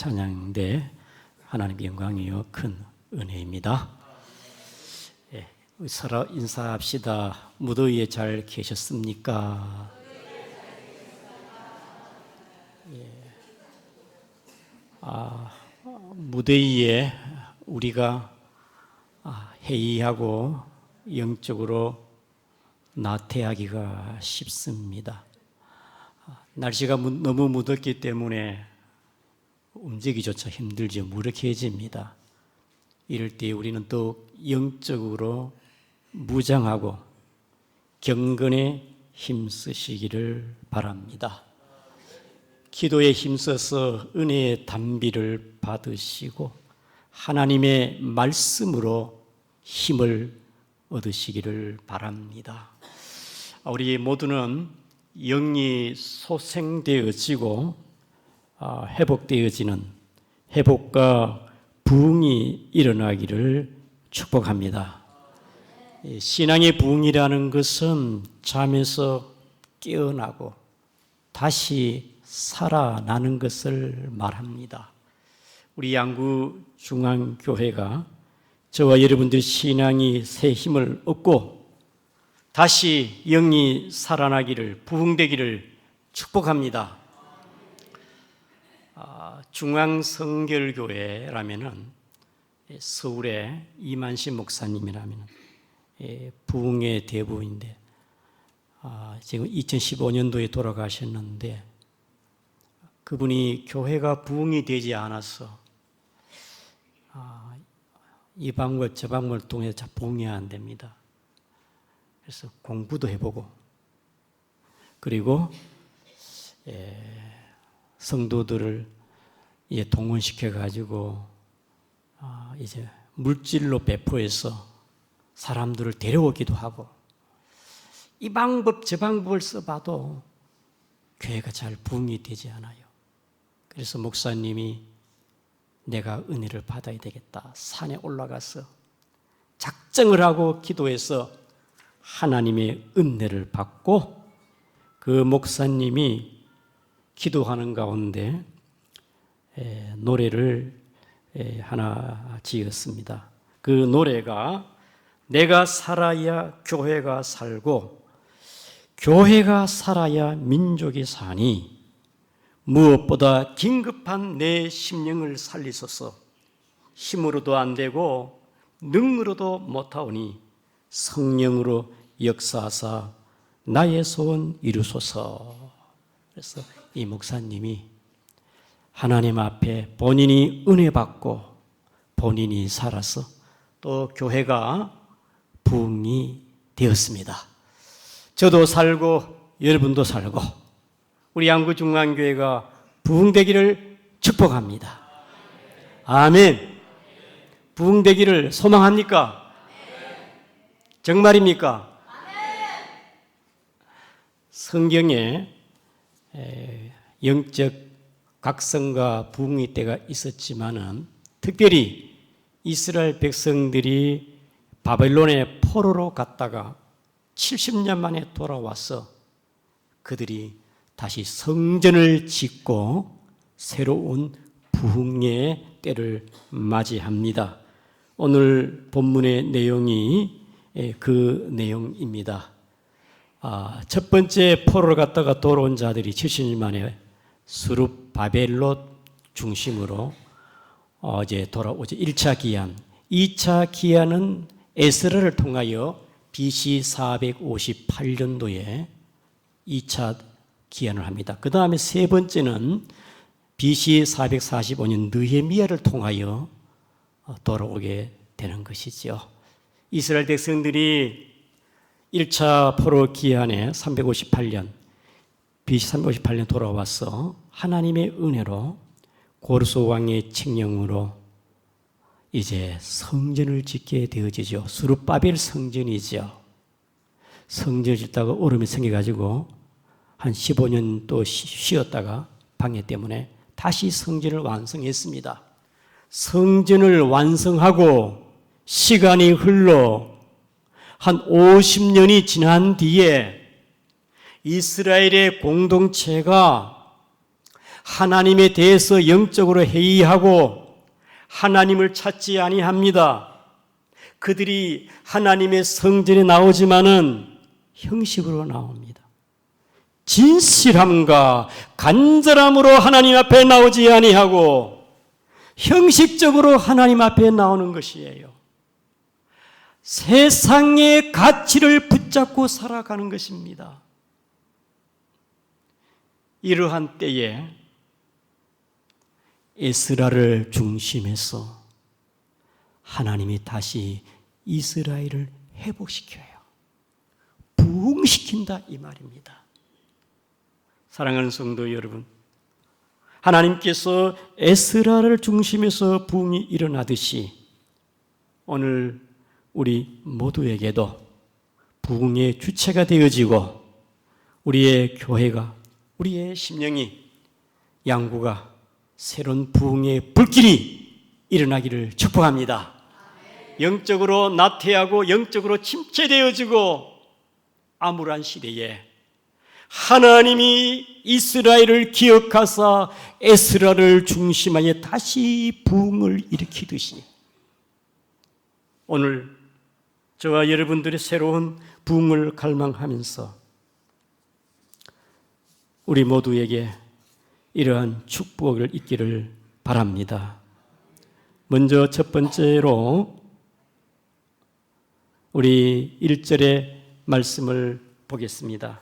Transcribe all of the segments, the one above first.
찬양인데 하나님의 영광이요 큰 은혜입니다. 서로 인사합시다. 무더위에 잘 계셨습니까? 무더위에 우리가 해이하고 영적으로 나태하기가 쉽습니다. 날씨가 너무 무덥기 때문에 움직이기조차 힘들죠. 무력해집니다. 이럴 때 우리는 또 영적으로 무장하고 경건에 힘쓰시기를 바랍니다. 기도에 힘써서 은혜의 단비를 받으시고 하나님의 말씀으로 힘을 얻으시기를 바랍니다. 우리 모두는 영이 소생되어지고 회복되어지는 회복과 부흥이 일어나기를 축복합니다. 신앙의 부흥이라는 것은 잠에서 깨어나고 다시 살아나는 것을 말합니다. 우리 양구중앙교회가 저와 여러분들 신앙이 새 힘을 얻고 다시 영이 살아나기를 부흥되기를 축복합니다. 중앙성결교회라면은 서울의 이만식 목사님이라면 부흥의 대부인데 지금 2015년도에 돌아가셨는데 그분이 교회가 부흥이 되지 않아서 이 방법 저 방법을 통해서 부흥이 안 됩니다. 그래서 공부도 해보고 그리고 성도들을 동원시켜 가지고 이제 물질로 배포해서 사람들을 데려오기도 하고 이 방법 저 방법을 써봐도 교회가 잘 부흥이 되지 않아요. 그래서 목사님이 내가 은혜를 받아야 되겠다. 산에 올라가서 작정을 하고 기도해서 하나님의 은혜를 받고 그 목사님이 기도하는 가운데 노래를 하나 지었습니다. 그 노래가 내가 살아야 교회가 살고 교회가 살아야 민족이 사니 무엇보다 긴급한 내 심령을 살리소서. 힘으로도 안 되고 능으로도 못하오니 성령으로 역사하사 나의 소원 이루소서. 그래서 이 목사님이 하나님 앞에 본인이 은혜 받고 본인이 살아서 또 교회가 부흥이 되었습니다. 저도 살고 여러분도 살고 우리 양구중앙교회가 부흥되기를 축복합니다. 아멘. 부흥되기를 소망합니까? 정말입니까? 성경에 영적 각성과 부흥의 때가 있었지만은 특별히 이스라엘 백성들이 바벨론의 포로로 갔다가 70년 만에 돌아와서 그들이 다시 성전을 짓고 새로운 부흥의 때를 맞이합니다. 오늘 본문의 내용이 그 내용입니다. 첫 번째 포로를 갔다가 돌아온 자들이 70년 만에 수룹 바벨론 중심으로 이제 돌아오죠. 1차 기한. 2차 기한은 에스라를 통하여 BC 458년도에 2차 기한을 합니다. 그 다음에 세 번째는 BC 445년 느헤미야를 통하여 돌아오게 되는 것이죠. 이스라엘 백성들이 1차 포로 기한에 358년, BC 358년 돌아와서 하나님의 은혜로 고르소 왕의 칙령으로 이제 성전을 짓게 되어지죠. 수룹바벨 성전이죠. 성전을 짓다가 얼음이 생겨가지고 한 15년 또 쉬었다가 방해 때문에 다시 성전을 완성했습니다. 성전을 완성하고 시간이 흘러 한 50년이 지난 뒤에 이스라엘의 공동체가 하나님에 대해서 영적으로 회의하고 하나님을 찾지 아니합니다. 그들이 하나님의 성전에 나오지만은 형식으로 나옵니다. 진실함과 간절함으로 하나님 앞에 나오지 아니하고 형식적으로 하나님 앞에 나오는 것이에요. 세상의 가치를 붙잡고 살아가는 것입니다. 이러한 때에 에스라를 중심해서 하나님이 다시 이스라엘을 회복시켜요. 부흥시킨다 이 말입니다. 사랑하는 성도 여러분, 하나님께서 에스라를 중심해서 부흥이 일어나듯이 오늘 우리 모두에게도 부흥의 주체가 되어지고 우리의 교회가, 우리의 심령이, 양구가 새로운 부흥의 불길이 일어나기를 축복합니다. 영적으로 나태하고 영적으로 침체되어지고 암울한 시대에 하나님이 이스라엘을 기억하사 에스라를 중심하여 다시 부흥을 일으키듯이 오늘 저와 여러분들의 새로운 부흥을 갈망하면서 우리 모두에게 이러한 축복을 있기를 바랍니다. 먼저 첫 번째로 우리 1절의 말씀을 보겠습니다.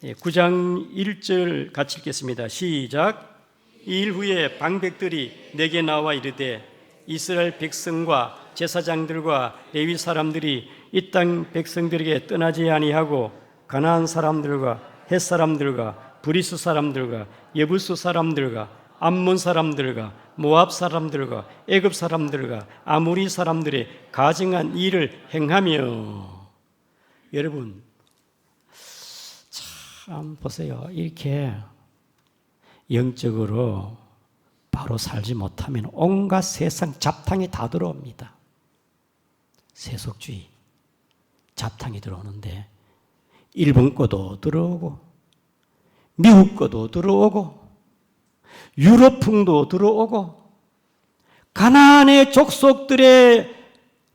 9장 1절 같이 읽겠습니다. 시작. 이 일 후에 방백들이 내게 나와 이르되 이스라엘 백성과 제사장들과 레위 사람들이 이 땅 백성들에게 떠나지 아니하고 가나안 사람들과 헷 사람들과 브리스 사람들과 예부스 사람들과 암몬 사람들과 모압 사람들과 애굽 사람들과 아모리 사람들의 가증한 일을 행하며. 여러분 참 보세요. 이렇게 영적으로 바로 살지 못하면 온갖 세상 잡탕이 다 들어옵니다. 세속주의 잡탕이 들어오는데 일본 거도 들어오고 미국 거도 들어오고 유럽풍도 들어오고 가나안의 족속들의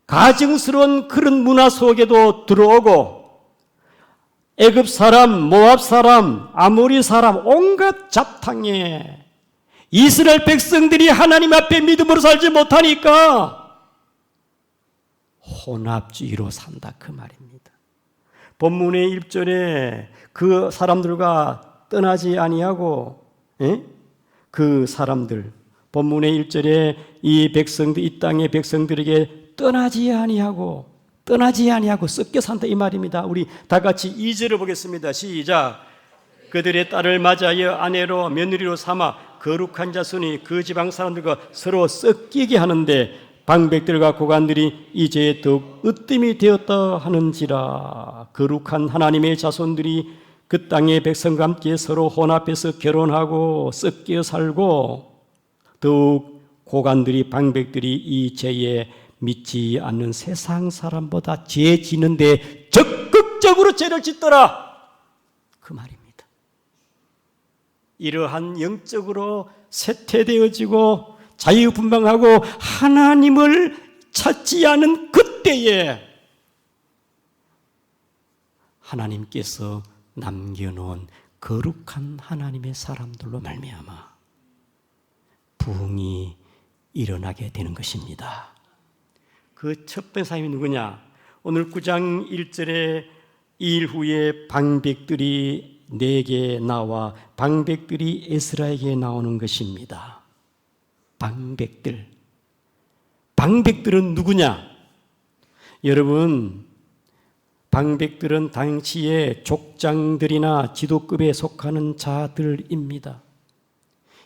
가증스러운 그런 문화 속에도 들어오고 애굽 사람, 모압 사람, 아모리 사람 온갖 잡탕에 이스라엘 백성들이 하나님 앞에 믿음으로 살지 못하니까 혼합주의로 산다 그 말입니다. 본문의 1절에 그 사람들과 떠나지 아니하고 그 사람들, 본문의 1절에 이 백성들, 이 땅의 백성들에게 떠나지 아니하고 섞여 산다 이 말입니다. 우리 다 같이 2절을 보겠습니다. 시작. 그들의 딸을 맞이하여 아내로 며느리로 삼아 거룩한 자손이 그 지방 사람들과 서로 섞이게 하는데 방백들과 고관들이 이 죄에 더욱 으뜸이 되었다 하는지라. 거룩한 하나님의 자손들이 그 땅의 백성과 함께 서로 혼합해서 결혼하고 섞여 살고 더욱 고관들이 방백들이 이 죄에 믿지 않는 세상 사람보다 죄 지는데 적극적으로 죄를 짓더라 그 말입니다. 이러한 영적으로 쇠퇴되어지고 자유분방하고 하나님을 찾지 않은 그때에 하나님께서 남겨놓은 거룩한 하나님의 사람들로 말미암아 부흥이 일어나게 되는 것입니다. 그 첫 번째 사람이 누구냐? 오늘 9장 1절에 이 일 후에 방백들이 내게 나와 방백들이 에스라에게 나오는 것입니다. 방백들은 누구냐? 여러분, 방백들은 당시의 족장들이나 지도급에 속하는 자들입니다.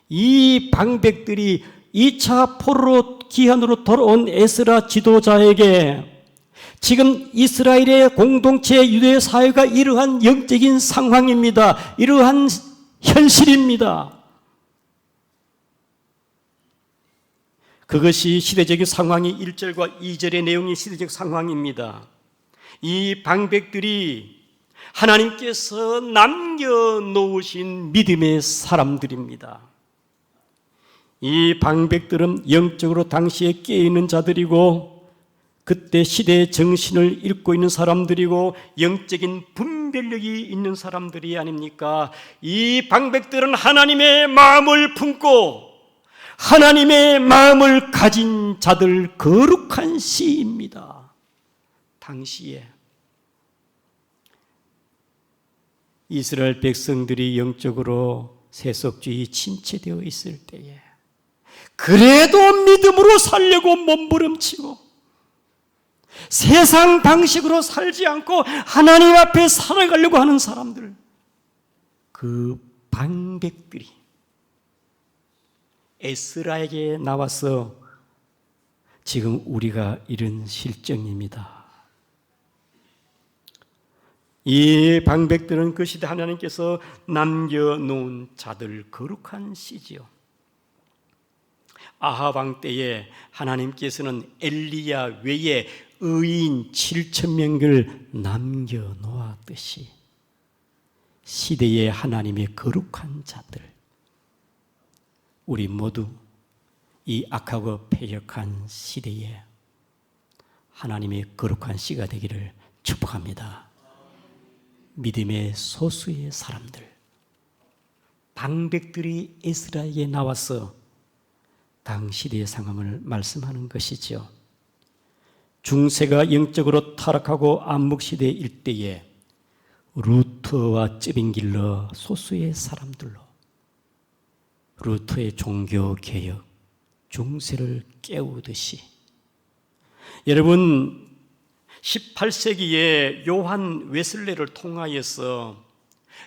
이 방백들이 2차 포로로 기한으로 돌아온 에스라 지도자에게 지금 이스라엘의 공동체 유대 사회가 이러한 영적인 상황입니다. 이러한 현실입니다. 그것이 시대적인 상황이 1절과 2절의 내용이 시대적 상황입니다. 이 방백들이 하나님께서 남겨놓으신 믿음의 사람들입니다. 이 방백들은 영적으로 당시에 깨어있는 자들이고 그때 시대의 정신을 읽고 있는 사람들이고 영적인 분별력이 있는 사람들이 아닙니까? 이 방백들은 하나님의 마음을 품고 하나님의 마음을 가진 자들 거룩한 시입니다. 당시에 이스라엘 백성들이 영적으로 세속주의 침체되어 있을 때에 그래도 믿음으로 살려고 몸부림치고 세상 방식으로 살지 않고 하나님 앞에 살아가려고 하는 사람들, 그 방백들이 에스라에게 나와서 지금 우리가 이런 실정입니다. 이 방백들은 그 시대 하나님께서 남겨놓은 자들 거룩한 씨지요. 아합 왕 때에 하나님께서는 엘리야 외에 의인 7,000명을 남겨놓았듯이 시대의 하나님의 거룩한 자들, 우리 모두 이 악하고 패역한 시대에 하나님의 거룩한 씨가 되기를 축복합니다. 믿음의 소수의 사람들, 방백들이 에스라에게 나와서 당시대의 상황을 말씀하는 것이죠. 중세가 영적으로 타락하고 암묵시대 일대에 루터와 쯔빙길러 소수의 사람들로 루터의 종교개혁, 중세를 깨우듯이, 여러분 18세기에 요한 웨슬레를 통하여서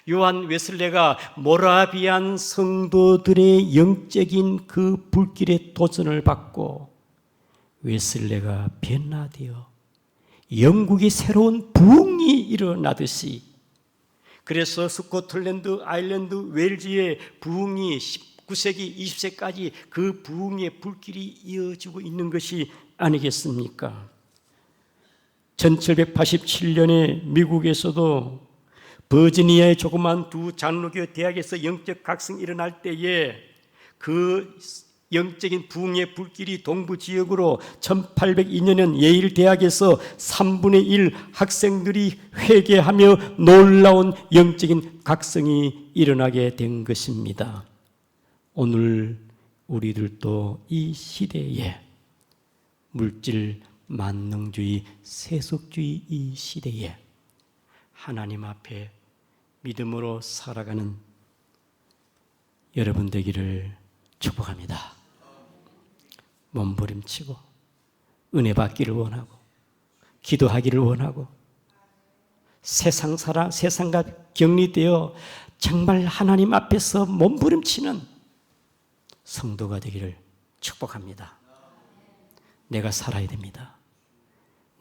요한 웨슬레가 모라비안 성도들의 영적인 그 불길의 도전을 받고 웨슬레가 변화되어 영국이 새로운 부흥이 일어나듯이, 그래서 스코틀랜드, 아일랜드, 웨일즈의 부흥이 19세기, 20세까지 그 부흥의 불길이 이어지고 있는 것이 아니겠습니까? 1787년에 미국에서도 버지니아의 조그만 두 장로교 대학에서 영적 각성이 일어날 때에 그 영적인 부흥의 불길이 동부 지역으로 1802년엔 예일 대학에서 3분의 1 학생들이 회개하며 놀라운 영적인 각성이 일어나게 된 것입니다. 오늘 우리들도 이 시대에 물질 만능주의, 세속주의 이 시대에 하나님 앞에 믿음으로 살아가는 여러분 되기를 축복합니다. 몸부림치고 은혜 받기를 원하고 기도하기를 원하고 세상과 격리되어 정말 하나님 앞에서 몸부림치는 성도가 되기를 축복합니다. 내가 살아야 됩니다.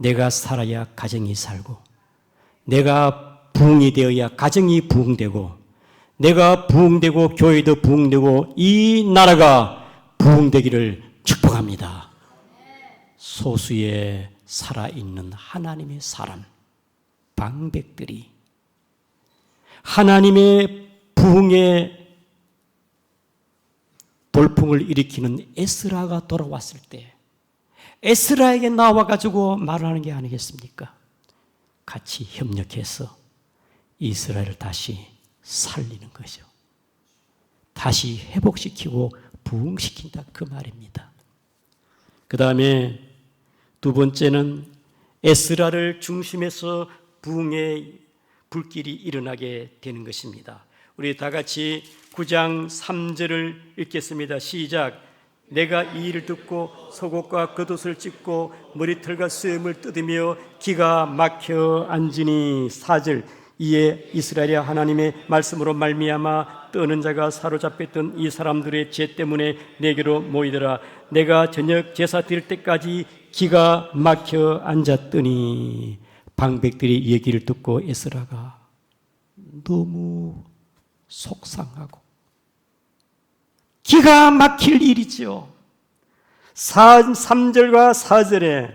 내가 살아야 가정이 살고, 내가 부흥이 되어야 가정이 부흥되고, 내가 부흥되고 교회도 부흥되고 이 나라가 부흥되기를 축복합니다. 소수의 살아있는 하나님의 사람, 방백들이 하나님의 부흥의 돌풍을 일으키는 에스라가 돌아왔을 때 에스라에게 나와가지고 말하는 게 아니겠습니까? 같이 협력해서 이스라엘을 다시 살리는 거죠. 다시 회복시키고 부흥시킨다, 그 말입니다. 그 다음에 두 번째는 에스라를 중심해서 부흥의 불길이 일어나게 되는 것입니다. 우리 다 같이 9장 3절을 읽겠습니다. 시작. 내가 이 일을 듣고 속옷과 겉옷을 찢고 머리털과 수염을 뜯으며 기가 막혀 앉으니 4절. 이에 이스라엘이 하나님의 말씀으로 말미암아 떠는 자가 사로잡혔던 이 사람들의 죄 때문에 내게로 모이더라. 내가 저녁 제사 드릴 때까지 기가 막혀 앉았더니, 방백들이 이 얘기를 듣고 에스라가 너무 속상하고 기가 막힐 일이죠. 3절과 4절에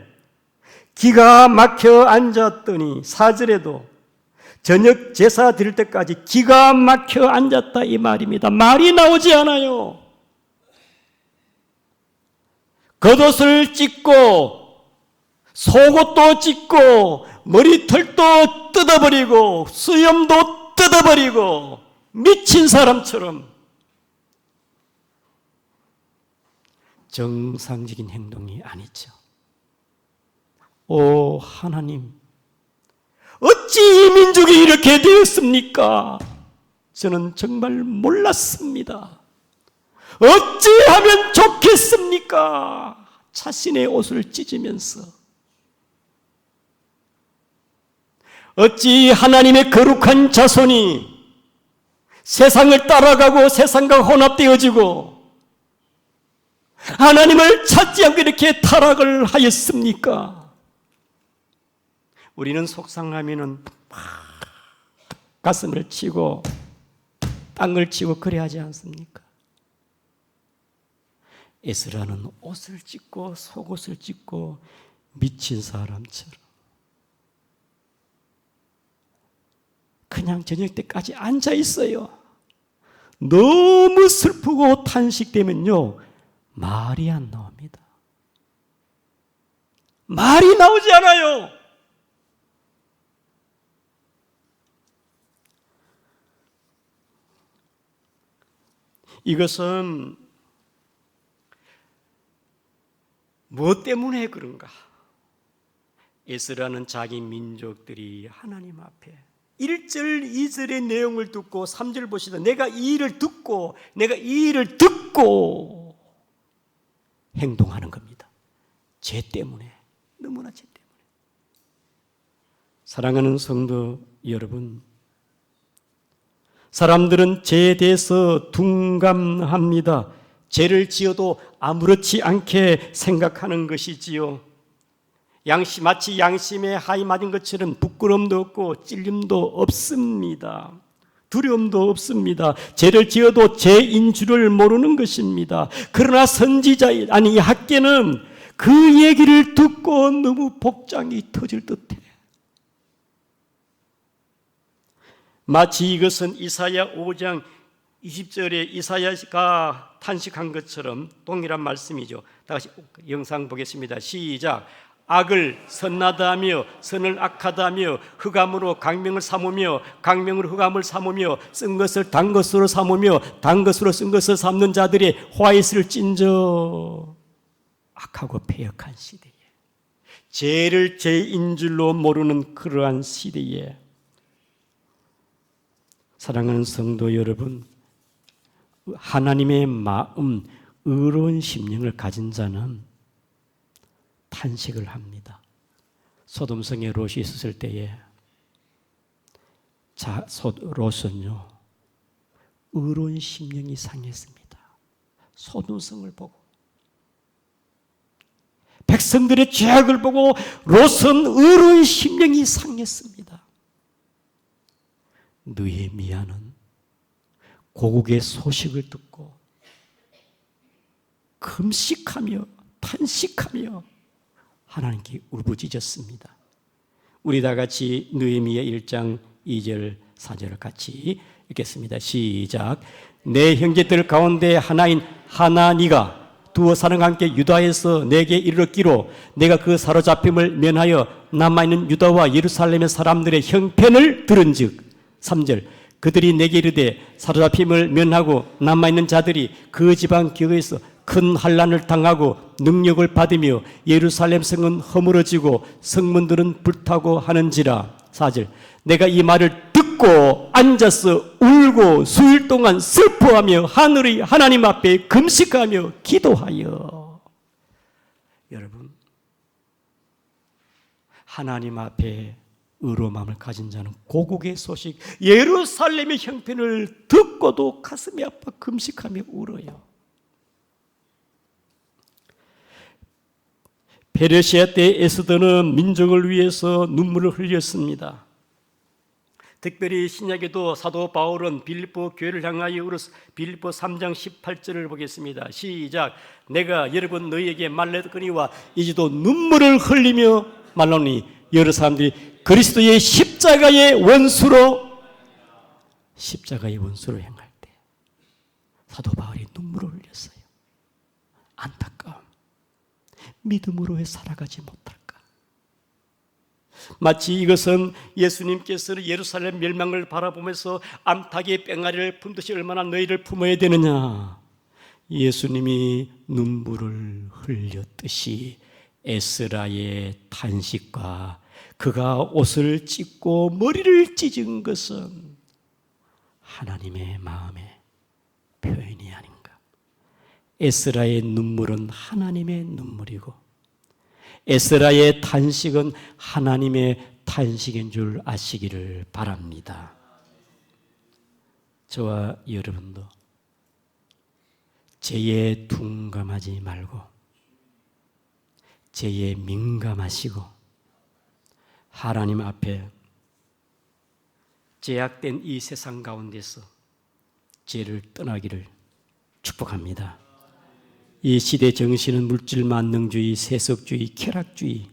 기가 막혀 앉았더니, 4절에도 저녁 제사 드릴 때까지 기가 막혀 앉았다 이 말입니다. 말이 나오지 않아요. 겉옷을 찢고 속옷도 찢고 머리털도 뜯어버리고 수염도 뜯어버리고 미친 사람처럼 정상적인 행동이 아니죠. 오 하나님, 어찌 이 민족이 이렇게 되었습니까? 저는 정말 몰랐습니다. 어찌하면 좋겠습니까? 자신의 옷을 찢으면서 어찌 하나님의 거룩한 자손이 세상을 따라가고 세상과 혼합되어지고 하나님을 찾지 않고 이렇게 타락을 하였습니까? 우리는 속상하면은 가슴을 치고 땅을 치고 그래 하지 않습니까? 에스라는 옷을 찢고 속옷을 찢고 미친 사람처럼 그냥 저녁 때까지 앉아 있어요. 너무 슬프고 탄식되면요 말이 안 나옵니다. 말이 나오지 않아요. 이것은 무엇 때문에 그런가? 에스라는 자기 민족들이 하나님 앞에 1절, 2절의 내용을 듣고 3절 보시다 내가 이 일을 듣고 행동하는 겁니다. 죄 때문에, 너무나 죄 때문에. 사랑하는 성도 여러분, 사람들은 죄에 대해서 둔감합니다. 죄를 지어도 아무렇지 않게 생각하는 것이지요. 마치 양심에 하이 맞은 것처럼 부끄러움도 없고 찔림도 없습니다. 두려움도 없습니다. 죄를 지어도 죄인 줄을 모르는 것입니다. 그러나 이 학개는 그 얘기를 듣고 너무 복장이 터질 듯해. 마치 이것은 이사야 5장 20절에 이사야가 탄식한 것처럼 동일한 말씀이죠. 다시 영상 보겠습니다. 시작. 악을 선나다 하며 선을 악하다 하며 흑암으로 강명을 삼으며 강명으로 흑암을 삼으며 쓴 것을 단 것으로 삼으며 단 것으로 쓴 것을 삼는 자들의 화이슬을 찐저 악하고 패역한 시대에, 죄를 죄인 줄로 모르는 그러한 시대에, 사랑하는 성도 여러분, 하나님의 마음, 의로운 심령을 가진 자는 탄식을 합니다. 소돔성에 롯이 있었을 때에 롯은요 의로운 심령이 상했습니다. 소돔성을 보고 백성들의 죄악을 보고 롯은 의로운 심령이 상했습니다. 느헤미야는 고국의 소식을 듣고 금식하며 탄식하며 하나님께 울부짖었습니다. 우리 다 같이 느헤미야 1장 2절 4절을 같이 읽겠습니다. 시작. 내 형제들 가운데 하나인 하나니가 두어 사람과 함께 유다에서 내게 이르렀기로 내가 그 사로잡힘을 면하여 남아있는 유다와 예루살렘의 사람들의 형편을 들은즉 3절 그들이 내게 이르되 사로잡힘을 면하고 남아있는 자들이 그 지방 기업에서 큰 환난을 당하고 능력을 받으며 예루살렘 성은 허물어지고 성문들은 불타고 하는지라. 4절 내가 이 말을 듣고 앉아서 울고 수일 동안 슬퍼하며 하늘의 하나님 앞에 금식하며 기도하여. 여러분, 하나님 앞에 의로운 마음을 가진 자는 고국의 소식 예루살렘의 형편을 듣고도 가슴이 아파 금식하며 울어요. 페르시아 때 에스더는 민족을 위해서 눈물을 흘렸습니다. 특별히 신약에도 사도 바울은 빌립보 교회를 향하여 울어서 빌립보 3장 18절을 보겠습니다. 시작. 내가 여러 번 너희에게 말했거니와 이제도 눈물을 흘리며 말하노니 여러 사람들이 그리스도의 십자가의 원수로 행할 때 사도 바울이 눈물을 흘렸어요. 안타까움. 믿음으로 왜 살아가지 못할까? 마치 이것은 예수님께서는 예루살렘 멸망을 바라보면서 암탉의 뺑아리를 품듯이 얼마나 너희를 품어야 되느냐. 예수님이 눈물을 흘렸듯이 에스라의 탄식과 그가 옷을 찢고 머리를 찢은 것은 하나님의 마음의 표현이 아닌가. 에스라의 눈물은 하나님의 눈물이고 에스라의 탄식은 하나님의 탄식인 줄 아시기를 바랍니다. 저와 여러분도 죄에 둔감하지 말고 죄에 민감하시고 하나님 앞에 제약된 이 세상 가운데서 죄를 떠나기를 축복합니다. 이 시대 정신은 물질 만능주의, 세속주의, 쾌락주의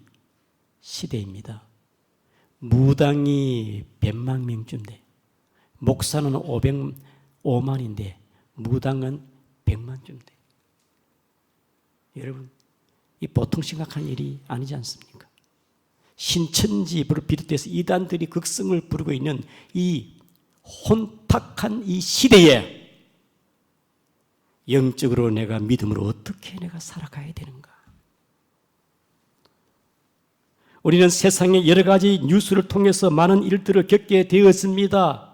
시대입니다. 무당이 100만 명쯤인데 목사는 500만인데 무당은 100만쯤인데 여러분 이 보통 심각한 일이 아니지 않습니까? 신천지를 비롯해서 이단들이 극성을 부르고 있는 이 혼탁한 이 시대에 영적으로 내가 믿음으로 어떻게 내가 살아가야 되는가? 우리는 세상의 여러 가지 뉴스를 통해서 많은 일들을 겪게 되었습니다.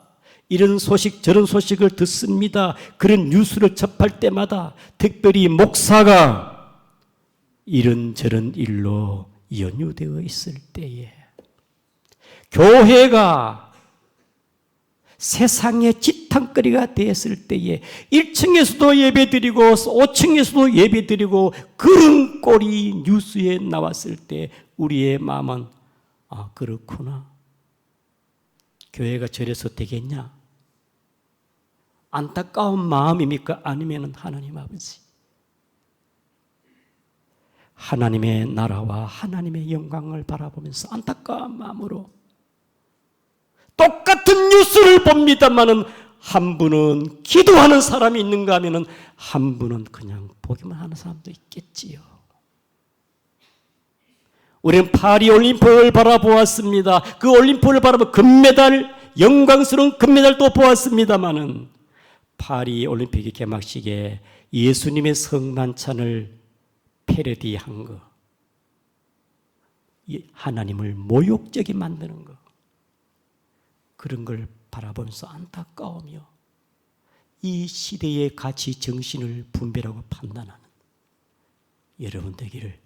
이런 소식 저런 소식을 듣습니다. 그런 뉴스를 접할 때마다 특별히 목사가 이런저런 일로 연유되어 있을 때에 교회가 세상의 지탕거리가 되었을 때에 1층에서도 예배드리고 5층에서도 예배드리고 그런 꼴이 뉴스에 나왔을 때 우리의 마음은 아 그렇구나. 교회가 저래서 되겠냐? 안타까운 마음입니까? 아니면 하나님 아버지 하나님의 나라와 하나님의 영광을 바라보면서 안타까운 마음으로 똑같은 뉴스를 봅니다만은 한 분은 기도하는 사람이 있는가 하면은 한 분은 그냥 보기만 하는 사람도 있겠지요. 우리는 파리 올림픽을 바라보았습니다. 그 올림픽을 바라보 금메달, 영광스러운 금메달도 보았습니다만은 파리 올림픽의 개막식에 예수님의 성만찬을 패러디한 거, 하나님을 모욕적이 만드는 거, 그런 걸 바라보면서 안타까우며 이 시대의 가치 정신을 분별하고 판단하는 여러분 되기를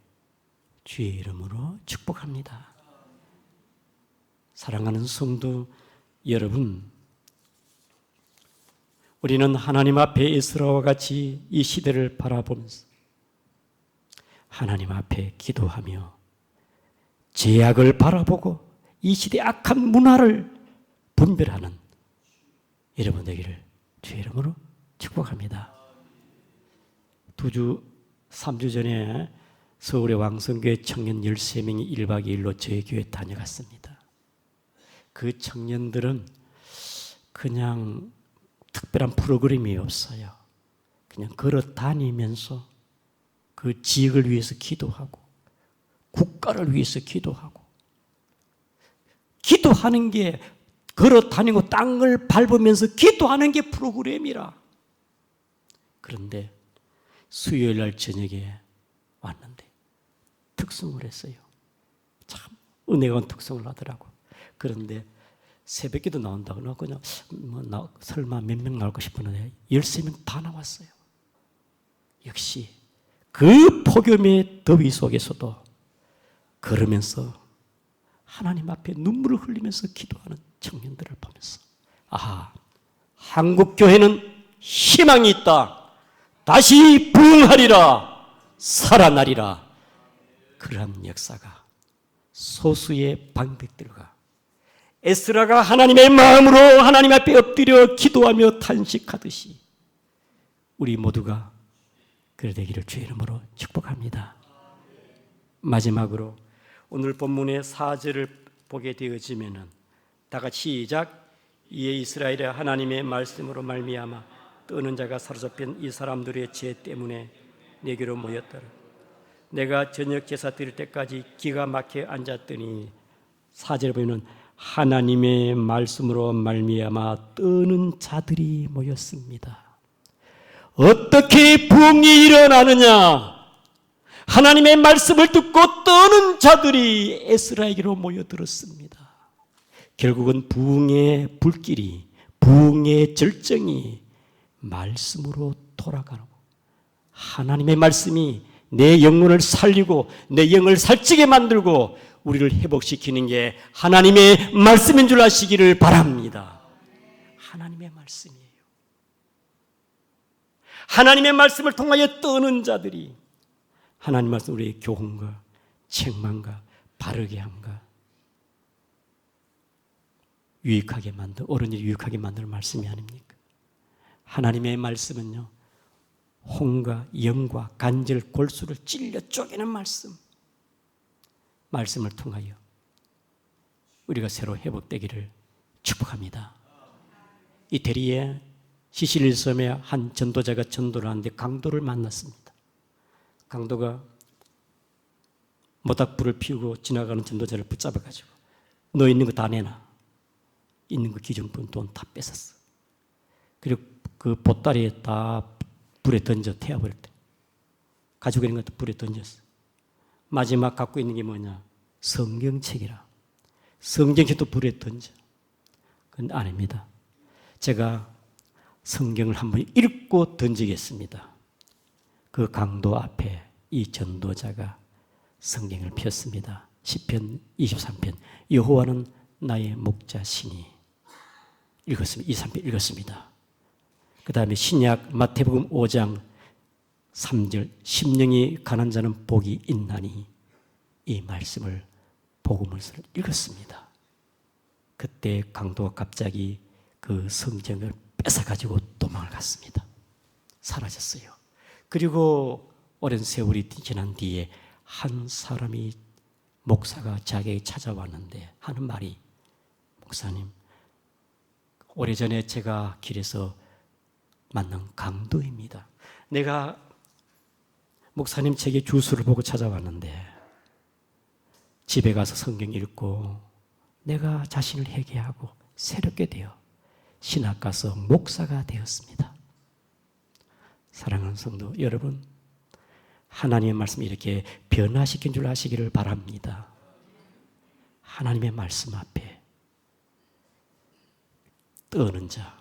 주의 이름으로 축복합니다. 사랑하는 성도 여러분, 우리는 하나님 앞에 에스라와 같이 이 시대를 바라보면서 하나님 앞에 기도하며 죄악을 바라보고 이 시대의 악한 문화를 분별하는 여러분 되기를 주의 이름으로 축복합니다. 3주 전에 서울의 왕성교회 청년 13명이 1박 2일로 저희 교회 다녀갔습니다. 그 청년들은 그냥 특별한 프로그램이 없어요. 그냥 걸어 다니면서 그 지역을 위해서 기도하고 국가를 위해서 기도하고 기도하는 게 걸어 다니고 땅을 밟으면서 기도하는 게 프로그램이라. 그런데 수요일 날 저녁에 왔는데 특성을 했어요. 참 은혜가 온 특성을 하더라고. 그런데 새벽에도 나온다고 나 그냥 설마 몇 명 나올까 싶었는데 13명 다 나왔어요. 역시 그 폭염의 더위 속에서도 걸으면서 하나님 앞에 눈물을 흘리면서 기도하는 청년들을 보면서 아하, 한국 교회는 희망이 있다. 다시 부흥하리라. 살아나리라. 그러한 역사가 소수의 방백들과 에스라가 하나님의 마음으로 하나님 앞에 엎드려 기도하며 탄식하듯이 우리 모두가 그래 되기를 주의 이름으로 축복합니다. 마지막으로 오늘 본문의 4절을 보게 되어지면은 다 같이 시작. 이에 이스라엘의 하나님의 말씀으로 말미암아 떠는 자가 사로잡힌 이 사람들의 죄 때문에 내게로 모였더라. 내가 저녁 제사 드릴 때까지 기가 막혀 앉았더니 4절에 보면 하나님의 말씀으로 말미암아 떠는 자들이 모였습니다. 어떻게 부흥이 일어나느냐? 하나님의 말씀을 듣고 떠는 자들이 에스라에게로 모여들었습니다. 결국은 부흥의 불길이, 부흥의 절정이 말씀으로 돌아가고 하나님의 말씀이 내 영혼을 살리고 내 영을 살찌게 만들고 우리를 회복시키는 게 하나님의 말씀인 줄 아시기를 바랍니다. 하나님의 말씀이에요. 하나님의 말씀을 통하여 떠는 자들이 하나님 말씀 우리의 교훈과 책망과 바르게 함과 유익하게 만들 어른이 유익하게 만드는 말씀이 아닙니까? 하나님의 말씀은요 혼과 영과 간절 골수를 찔려 쪼개는 말씀. 말씀을 통하여 우리가 새로 회복되기를 축복합니다. 이태리에 시실리 섬에 한 전도자가 전도를 하는데 강도를 만났습니다. 강도가 모닥불을 피우고 지나가는 전도자를 붙잡아가지고 너 있는 거 다 내놔. 있는 거 기존분 돈 다 뺏었어. 그리고 그 보따리에 다 불에 던져 태워버릴 때 가지고 있는 것도 불에 던졌어. 마지막 갖고 있는 게 뭐냐? 성경책이라. 성경책도 불에 던져. 그건 아닙니다. 제가 성경을 한번 읽고 던지겠습니다. 그 강도 앞에 이 전도자가 성경을 폈습니다. 시편 23편 여호와는 나의 목자시니 읽었습니다. 23편 읽었습니다. 그 다음에 신약 마태복음 5장 3절 심령이 가난 자는 복이 있나니 이 말씀을 복음서를 읽었습니다. 그때 강도가 갑자기 그 성경을 뺏어가지고 도망을 갔습니다. 사라졌어요. 그리고 오랜 세월이 지난 뒤에 한 사람이 목사가 자기에게 찾아왔는데 하는 말이 목사님 오래전에 제가 길에서 만난 강도입니다. 내가 목사님 책의 주소를 보고 찾아왔는데 집에 가서 성경 읽고 내가 자신을 회개하고 새롭게 되어 신학 가서 목사가 되었습니다. 사랑하는 성도 여러분, 하나님의 말씀이 이렇게 변화시킨 줄 아시기를 바랍니다. 하나님의 말씀 앞에 떠는 자,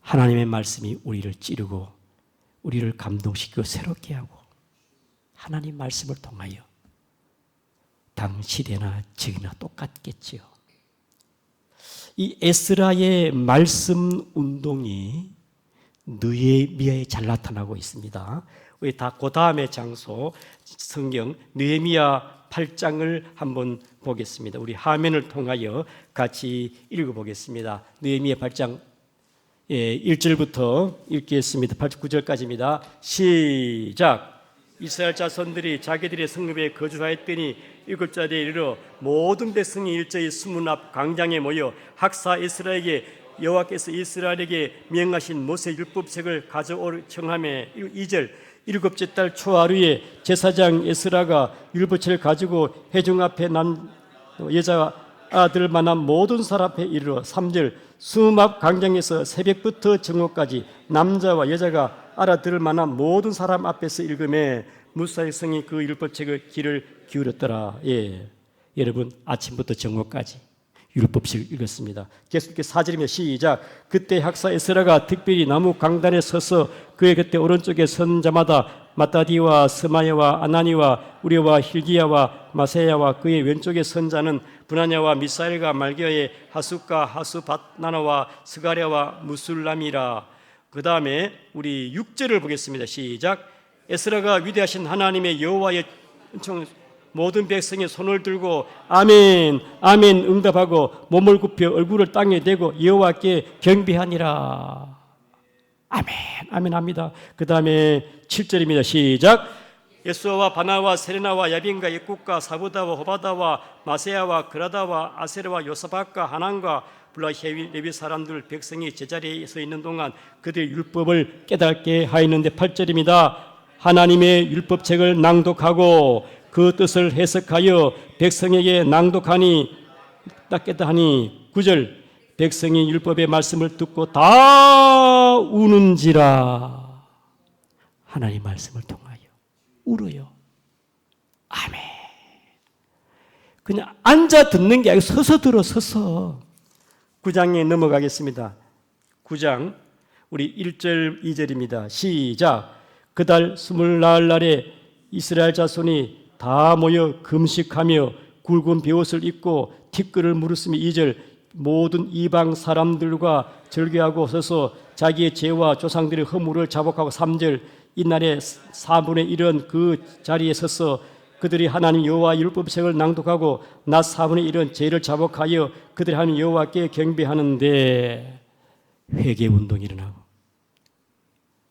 하나님의 말씀이 우리를 찌르고 우리를 감동시키고 새롭게 하고 하나님 말씀을 통하여 당 시대나 적이나 똑같겠지요. 이 에스라의 말씀 운동이 느헤미야에 잘 나타나고 있습니다. 우리 다 그 다음의 장소 성경 느헤미야 8장을 한번 보겠습니다. 우리 화면을 통하여 같이 읽어보겠습니다. 느헤미야 8장 1절부터 읽겠습니다. 89절까지입니다. 시작. 이스라엘 자손들이 자기들의 성읍에 거주하였더니 7자리에 이르러 모든 백성이 일제히 수문 앞 광장에 모여 학사 에스라에게 여호와께서 이스라엘에게 명하신 모세 율법책을 가져오려 청하매 2절 7째 달 초하루에 제사장 에스라가 율법책을 가지고 회중 앞에 여자 아들 만난 모든 사람 앞에 이르러 3절 수문 앞 광장에서 새벽부터 정오까지 남자와 여자가 알아들을 만한 모든 사람 앞에서 읽음에 무사의 성이 그 율법책을 귀를 기울였더라. 예, 여러분 아침부터 정오까지 율법책을 읽었습니다. 계속해서 4절이면 시작. 그때 학사 에스라가 특별히 나무 강단에 서서 그의 곁에 오른쪽에 선 자마다 마따디와 스마야와 아나니와 우리와 힐기야와 마세야와 그의 왼쪽에 선 자는 브나냐와 미사엘과 말기야의 하숫과 하수밧나나와 스가랴와 무술람이라. 그 다음에 우리 6절을 보겠습니다. 시작. 에스라가 위대하신 하나님의 여호와의 모든 백성의 손을 들고 아멘 아멘 응답하고 몸을 굽혀 얼굴을 땅에 대고 여호와께 경배하니라. 아멘 아멘 합니다. 그 다음에 7절입니다. 시작. 예수아와 바나와 세레나와 야빈과 예국과 사부다와 호바다와 마세야와 그라다와 아세르와 요사박과 하난과 블라헤위 레위 사람들 백성이 제자리에 서 있는 동안 그들의 율법을 깨닫게 하였는데 8절입니다. 하나님의 율법책을 낭독하고 그 뜻을 해석하여 백성에게 낭독하니 닦겠다 하니 9절 백성이 율법의 말씀을 듣고 다 우는지라. 하나님의 말씀을 통하여 울어요. 아멘. 그냥 앉아 듣는 게 아니고 서서 들어. 서서. 9장에 넘어가겠습니다. 9장 우리 1절 2절입니다. 시작. 그달 24날에 이스라엘 자손이 다 모여 금식하며 굵은 베옷을 입고 티끌을 물었으며 2절 모든 이방 사람들과 절개하고 서서 자기의 죄와 조상들의 허물을 자복하고 3절 이날에 4분의 1은 그 자리에 서서 그들이 하나님 여호와 율법책을 낭독하고 낮 4분의 1은 죄를 자복하여 그들이 하나님 여호와께 경배하는데 회개 운동이 일어나고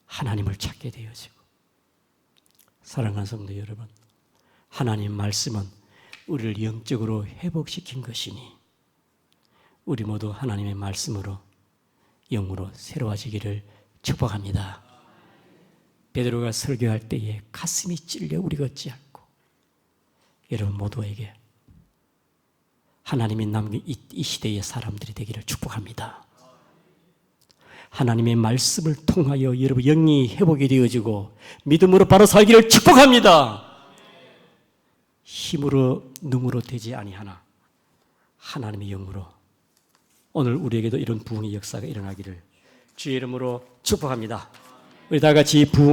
하나님을 찾게 되어지고. 사랑하는 성도 여러분, 하나님 말씀은 우리를 영적으로 회복시킨 것이니 우리 모두 하나님의 말씀으로 영으로 새로워지기를 축복합니다. 베드로가 설교할 때에 가슴이 찔려 우리가 어찌할꼬. 여러분 모두에게 하나님이 남긴 이 시대의 사람들이 되기를 축복합니다. 하나님의 말씀을 통하여 여러분 영이 회복이 되어지고 믿음으로 바로 살기를 축복합니다. 힘으로 능으로 되지 아니하나 하나님의 영으로 오늘 우리에게도 이런 부흥의 역사가 일어나기를 주의 이름으로 축복합니다. 우리 다 같이 부흥